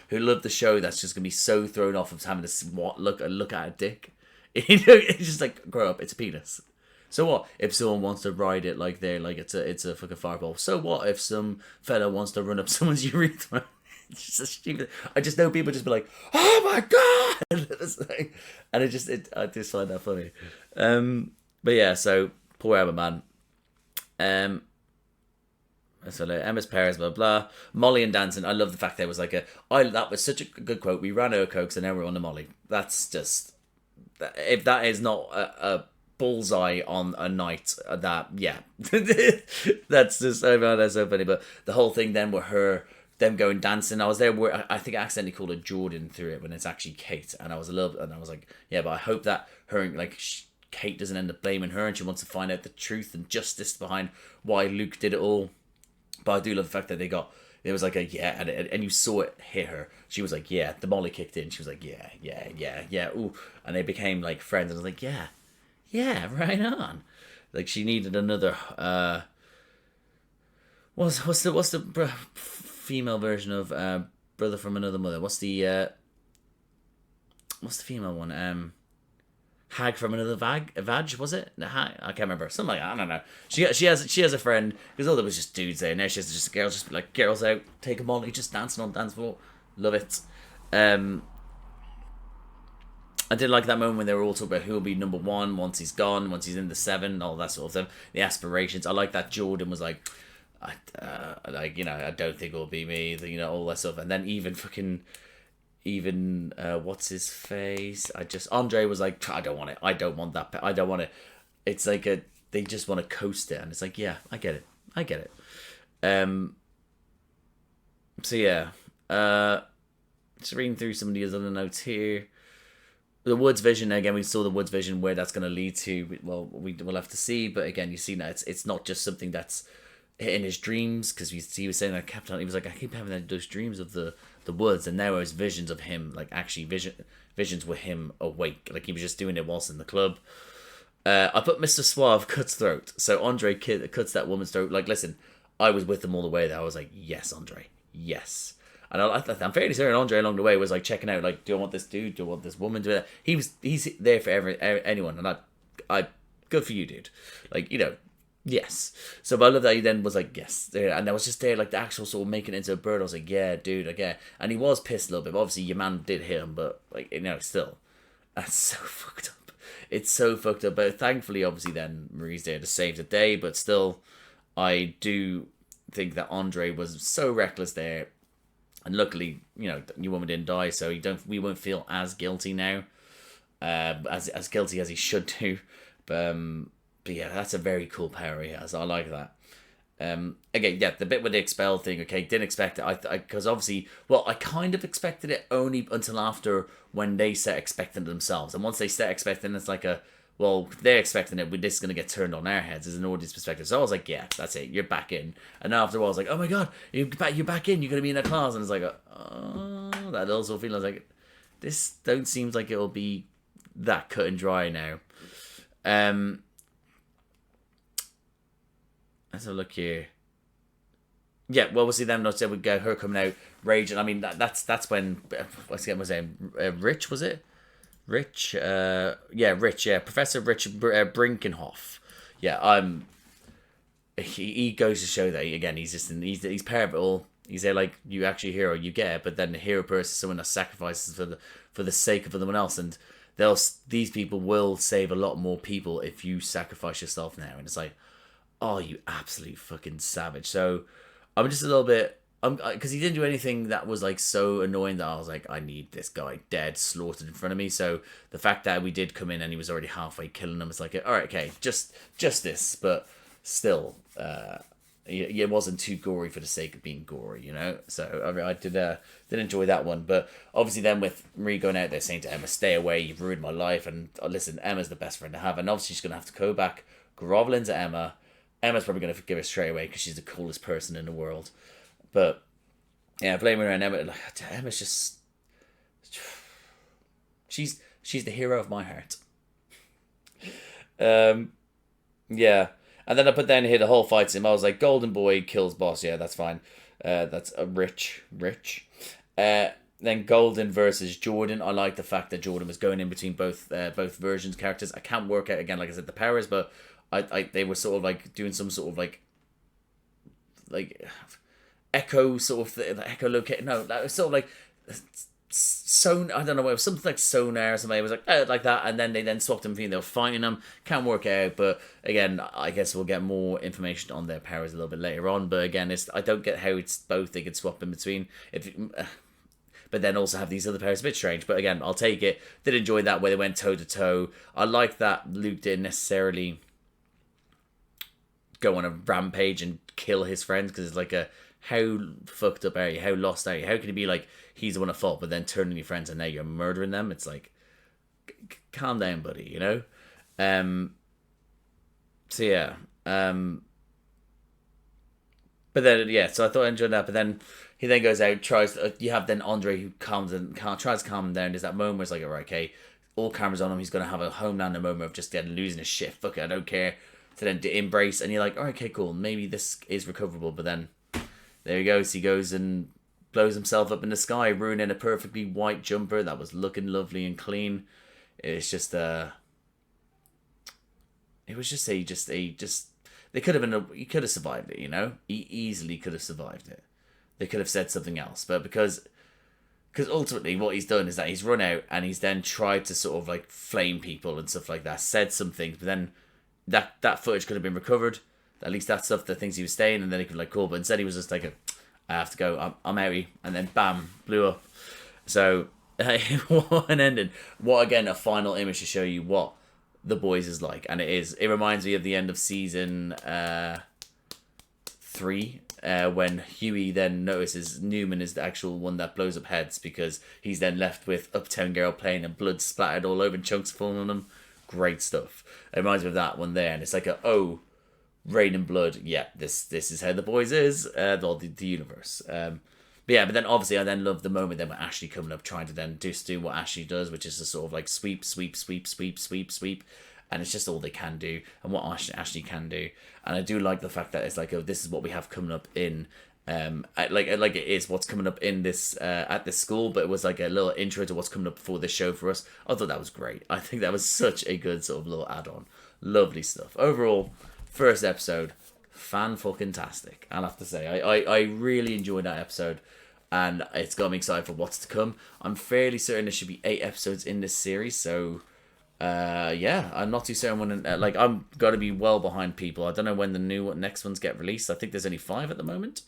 who love the show, that's just gonna be so thrown off of having to look at a dick. You know, it's just like, grow up. It's a penis. So what if someone wants to ride it like they're like it's a fucking fireball? So what if some fella wants to run up someone's urethra? It's just so stupid. I just know people just be like, oh my god, like, and I just find that funny. But yeah, so poor Emma, man. So like, Emma's parents, blah blah. Molly and dancing. I love the fact there was like that was such a good quote. We ran out of cokes and now we're on the Molly. That's just, if that is not a bullseye on a night, that yeah, that's just, I found that so funny. But the whole thing then with them going dancing, I was there where I think I accidentally called her Jordan through it when it's actually Kate, and I was like, yeah, but I hope that her like Kate doesn't end up blaming her and she wants to find out the truth and justice behind why Luke did it all. But I do love the fact that it was like a yeah, and you saw it hit her. She was like, yeah, the Molly kicked in. She was like, yeah, ooh, and they became like friends. And I was like, yeah, right on. Like she needed another. What's the female version of Brother from Another Mother? What's the female one? Hag from Another Vag, was it? I can't remember. Something like that. I don't know. She has a friend, because all there was just dudes there. Now she has just girls, just like girls out, take a Molly, just dancing on the dance floor. Love it. I did like that moment when they were all talking about who will be number one once he's gone, once he's in the 7, all that sort of stuff. The aspirations. I like that Jordan was like, I don't think it'll be me. You know, all that stuff. And then even what's his face? Andre was like, I don't want it. I don't want that. I don't want it. It's like they just want to coast it, and it's like, yeah, I get it. So yeah, just reading through some of the other notes here. The Woods vision, again, we saw the Woods vision, where that's going to lead to, well, we'll have to see. But again, you see that it's not just something that's in his dreams, because he was saying that he was like, I keep having those dreams of the woods, and now it was visions of him, like actually visions with him awake, like he was just doing it whilst in the club. I put Mr. Suave cuts throat, so Andre cuts that woman's throat. Like, listen, I was with them all the way there. I was like, yes, Andre, yes. And I'm fairly certain Andre along the way was like checking out, like, do I want this dude? Do I want this woman? He's there for anyone, and I good for you, dude. Like, you know, yes. So but I love that he then was like, yes, there, and I was just there, like the actual sort of making it into a bird. I was like, yeah, dude, okay. And he was pissed a little bit. But obviously, your man did hit him, but like, you know, still, that's so fucked up. it's so fucked up. But thankfully, obviously, then Marie's there to save the day. But still, I do think that Andre was so reckless there. And luckily, you know, the new woman didn't die, so we won't feel as guilty now, as guilty as he should do. But yeah, that's a very cool power he has. I like that. Again, yeah, the bit with the expel thing, okay, didn't expect it. Because obviously, well, I kind of expected it only until after when they start expecting it themselves. And once they start expecting it, it's like well, they're expecting it, this is going to get turned on our heads as an audience perspective. So I was like, yeah, that's it, you're back in. And after a while, I was like, oh my god, you're back in, you're going to be in a class. And it's like, oh, that also feels like, this don't seem like it'll be that cut and dry now. Let's have a look here. Yeah, well, we'll see them. Not we go her coming out raging. I mean, that's when what's his name? Rich, was it? Rich, Rich, Professor Rich Brinkenhoff. Yeah, he goes to show that again. He's part of it all. He's there like, you actually hero, you get it, but then the hero person is someone that sacrifices for the sake of someone else, and these people will save a lot more people if you sacrifice yourself now. And it's like, oh, you absolute fucking savage. So I'm just a little bit, because he didn't do anything that was like so annoying that I was like, I need this guy dead, slaughtered in front of me. So the fact that we did come in and he was already halfway killing them, it's like, all right, okay, just this, but still, it wasn't too gory for the sake of being gory, you know. So I mean, I did enjoy that one. But obviously, then with Marie going out there saying to Emma, "Stay away, you've ruined my life," and listen, Emma's the best friend to have, and obviously she's gonna have to go back, grovel into Emma. Emma's probably going to forgive her straight away because she's the coolest person in the world. But, yeah, blaming her on Emma, like, Emma's just... She's the hero of my heart. Yeah. And then I put down here the whole fight scene. I was like, Golden Boy kills Boss. Yeah, that's fine. That's a Rich. Then Golden versus Jordan. I like the fact that Jordan was going in between both versions characters. I can't work out, again, like I said, the powers, but... they were sort of like doing some sort of like echo sort of thing, echo locate. No, that was sort of like I don't know, it was something like sonar or something. It was like that, and then they swapped them. They were fighting them. Can't work it out, but again, I guess we'll get more information on their powers a little bit later on. But again, I don't get how it's both they could swap in between. But then also have these other powers, a bit strange. But again, I'll take it. Did enjoy that where they went toe to toe. I like that Luke didn't necessarily go on a rampage and kill his friends, because it's like how fucked up are you? How lost are you? How can you be like, he's the one at fault, but then turning your friends and now you're murdering them? It's like, calm down, buddy, you know? So yeah. But then, yeah, so I thought I enjoyed that, but then he then goes out, tries, you have then Andre who tries to calm him down. There's that moment where it's like, all right, okay, all cameras on him, he's going to have a Homelander moment of just losing his shit, fuck it, I don't care. To then to embrace, and you're like, all right, okay, cool, maybe this is recoverable. But then there he goes and blows himself up in the sky, ruining a perfectly white jumper that was looking lovely and clean. It's just they could have been he could have survived it, you know. He easily could have survived it. They could have said something else, but because ultimately what he's done is that he's run out and he's then tried to sort of like flame people and stuff like that, said some things, but then that footage could have been recovered. At least that stuff, the things he was saying, and then he could be like, cool. But instead he was just like, I have to go, I'm outie. And then bam, blew up. So, what an ending. What, again, a final image to show you what The Boys is like. And it reminds me of the end of season 3, when Huey then notices Newman is the actual one that blows up heads, because he's then left with Uptown Girl playing and blood splattered all over and chunks falling on him. Great stuff. It reminds me of that one there, and it's like rain and blood. Yeah, this is how The Boys is. The universe. But then obviously I then love the moment then with Ashley coming up, trying to then just do what Ashley does, which is to sort of like sweep, and it's just all they can do, and what Ashley can do. And I do like the fact that it's like, this is what we have coming up in. Like it is what's coming up in this at this school, but it was like a little intro to what's coming up before this show for us. I thought that was great. I think that was such a good sort of little add-on. Lovely stuff. Overall, first episode, fan-fucking-tastic. I'll have to say, I really enjoyed that episode, and it's got me excited for what's to come. I'm fairly certain there should be 8 episodes in this series, so yeah, I'm not too certain when. Like, I'm got to be well behind people. I don't know when the next ones get released. I think there's only 5 at the moment.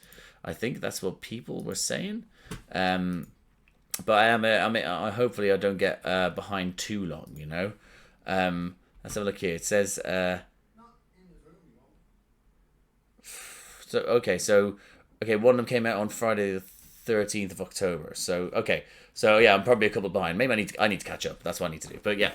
I think that's what people were saying. But I hopefully I don't get behind too long. You know. Let's have a look here. It says. Okay, one of them came out on Friday the 13th of October. So yeah, I'm probably a couple behind. Maybe I need to catch up. That's what I need to do. But yeah,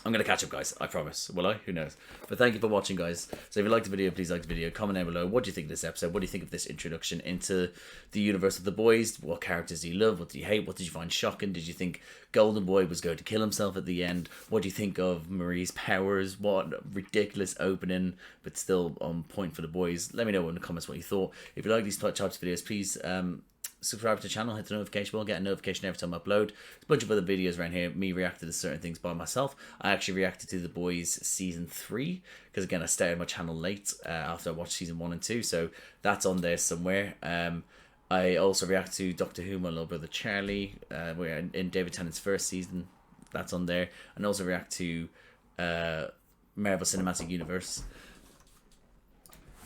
I'm going to catch up, guys. I promise. Will I? Who knows? But thank you for watching, guys. So if you liked the video, please like the video. Comment down below. What do you think of this episode? What do you think of this introduction into the universe of The Boys? What characters do you love? What do you hate? What did you find shocking? Did you think Golden Boy was going to kill himself at the end? What do you think of Marie's powers? What ridiculous opening, but still on point for The Boys. Let me know in the comments what you thought. If you like these types of videos, please subscribe to the channel, hit the notification bell, get a notification every time I upload. There's a bunch of other videos around here, me reacting to certain things by myself. I actually reacted to The Boys Season 3, because again, I started my channel late after I watched Season 1 and 2, so that's on there somewhere. I also react to Doctor Who, my little brother Charlie, we're in David Tennant's first season, that's on there. And also react to Marvel Cinematic Universe.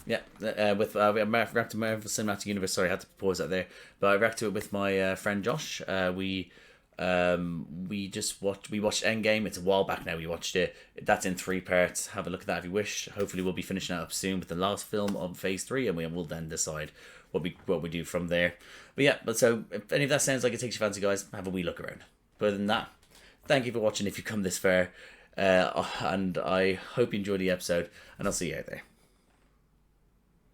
Yeah, I react to Marvel Cinematic Universe. Sorry, I had to pause that there. But I react to it with my friend Josh. We watched Endgame. It's a while back now. We watched it. That's in 3 parts. Have a look at that if you wish. Hopefully, we'll be finishing that up soon with the last film of Phase 3, and we will then decide what we do from there. But yeah, so if any of that sounds like it takes your fancy, guys, have a wee look around. But other than that, thank you for watching. If you come this far, and I hope you enjoyed the episode, and I'll see you out there.